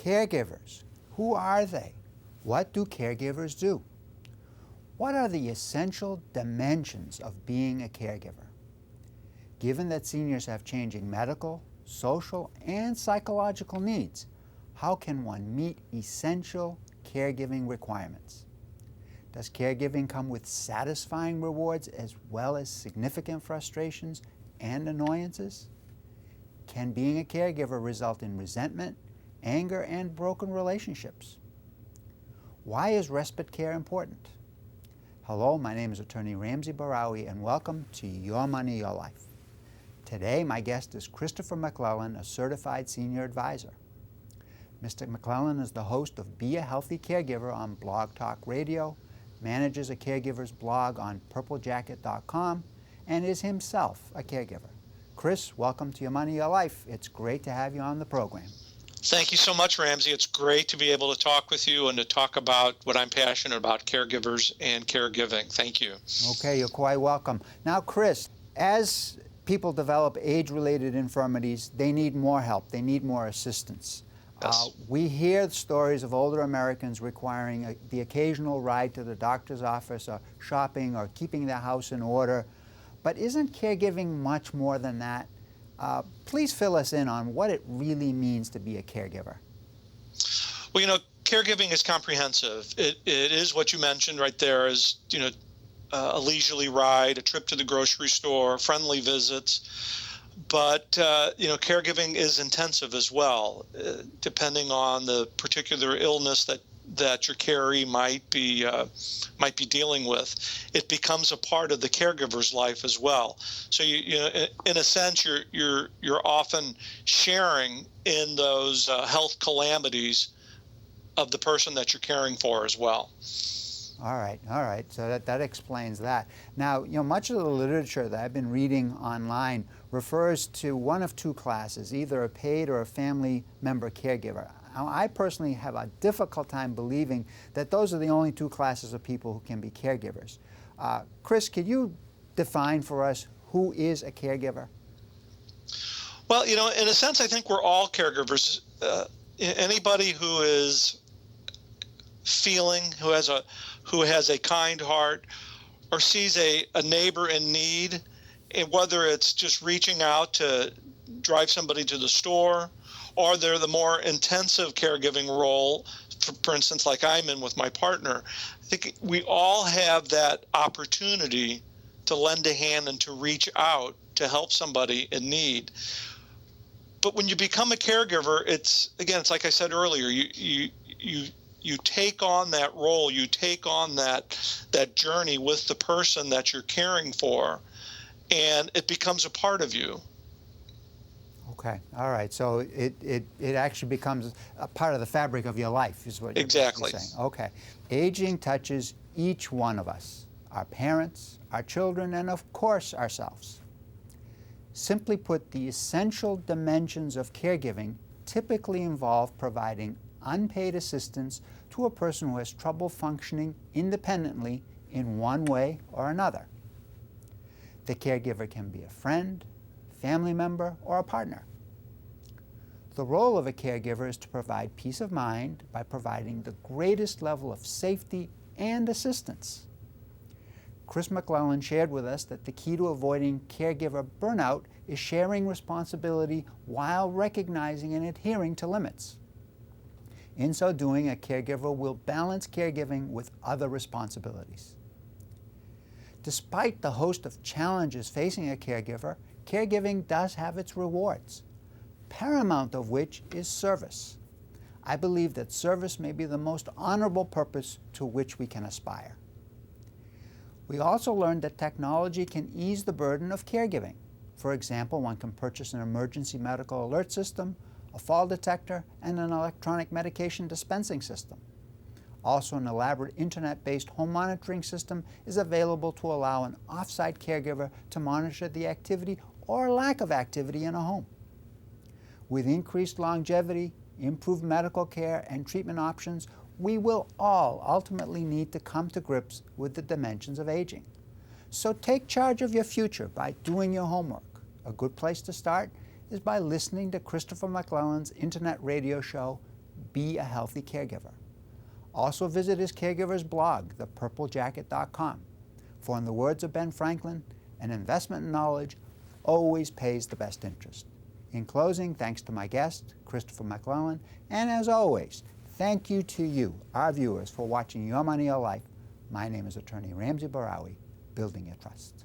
Caregivers. Who are they? What do caregivers do? What are the essential dimensions of being a caregiver? Given that seniors have changing medical, social, and psychological needs, how can one meet essential caregiving requirements? Does caregiving come with satisfying rewards as well as significant frustrations and annoyances? Can being a caregiver result in resentment, anger, and broken relationships? Why is respite care important? Hello, my name is Attorney Ramsey Barawi, and welcome to Your Money, Your Life. Today, my guest is Christopher McClellan, a certified senior advisor. Mr. McClellan is the host of Be a Healthy Caregiver on Blog Talk Radio, manages a caregiver's blog on purplejacket.com, and is himself a caregiver. Chris, welcome to Your Money, Your Life. It's great to have you on the program. Thank you so much, Ramsey. It's great to be able to talk with you and to talk about what I'm passionate about, caregivers and caregiving. Thank you. Okay, you're quite welcome. Now, Chris, as people develop age-related infirmities, they need more help. They need more assistance. Yes. We hear stories of older Americans requiring the occasional ride to the doctor's office or shopping or keeping their house in order. But isn't caregiving much more than that? Please fill us in on what it really means to be a caregiver. Well, caregiving is comprehensive. It is what you mentioned right there is, a leisurely ride, a trip to the grocery store, friendly visits. But, caregiving is intensive as well, depending on the particular illness that your caree might be dealing with. It becomes a part of the caregiver's life as well. So in a sense, you're often sharing in those health calamities of the person that you're caring for as well. All right. So that explains that. Now, much of the literature that I've been reading online refers to one of two classes, either a paid or a family member caregiver. Now, I personally have a difficult time believing that those are the only two classes of people who can be caregivers. Chris, could you define for us who is a caregiver? Well, in a sense, I think we're all caregivers. Anybody who is feeling, who has a kind heart, or sees a neighbor in need, and whether it's just reaching out to drive somebody to the store, or they're the more intensive caregiving role, for instance, like I'm in with my partner. I think we all have that opportunity to lend a hand and to reach out to help somebody in need. But when you become a caregiver, it's like I said earlier, you take on that role, you take on that journey with the person that you're caring for, and it becomes a part of you. Okay, all right. So it actually becomes a part of the fabric of your life, is what you're Exactly saying. Okay. Aging touches each one of us, our parents, our children, and of course ourselves. Simply put, the essential dimensions of caregiving typically involve providing unpaid assistance to a person who has trouble functioning independently in one way or another. The caregiver can be a friend, family member, or a partner. The role of a caregiver is to provide peace of mind by providing the greatest level of safety and assistance. Chris McClellan shared with us that the key to avoiding caregiver burnout is sharing responsibility while recognizing and adhering to limits. In so doing, a caregiver will balance caregiving with other responsibilities. Despite the host of challenges facing a caregiver, caregiving does have its rewards, paramount of which is service. I believe that service may be the most honorable purpose to which we can aspire. We also learned that technology can ease the burden of caregiving. For example, one can purchase an emergency medical alert system, a fall detector, and an electronic medication dispensing system. Also, an elaborate internet-based home monitoring system is available to allow an off-site caregiver to monitor the activity or lack of activity in a home. With increased longevity, improved medical care, and treatment options, we will all ultimately need to come to grips with the dimensions of aging. So take charge of your future by doing your homework. A good place to start is by listening to Christopher McClellan's internet radio show, Be a Healthy Caregiver. Also visit his caregiver's blog, thepurplejacket.com. For in the words of Ben Franklin, an investment in knowledge always pays the best interest. In closing, thanks to my guest, Christopher McClellan, and as always, thank you to you, our viewers, for watching Your Money, Your Life. My name is Attorney Ramsey Barawi, Building Your Trust.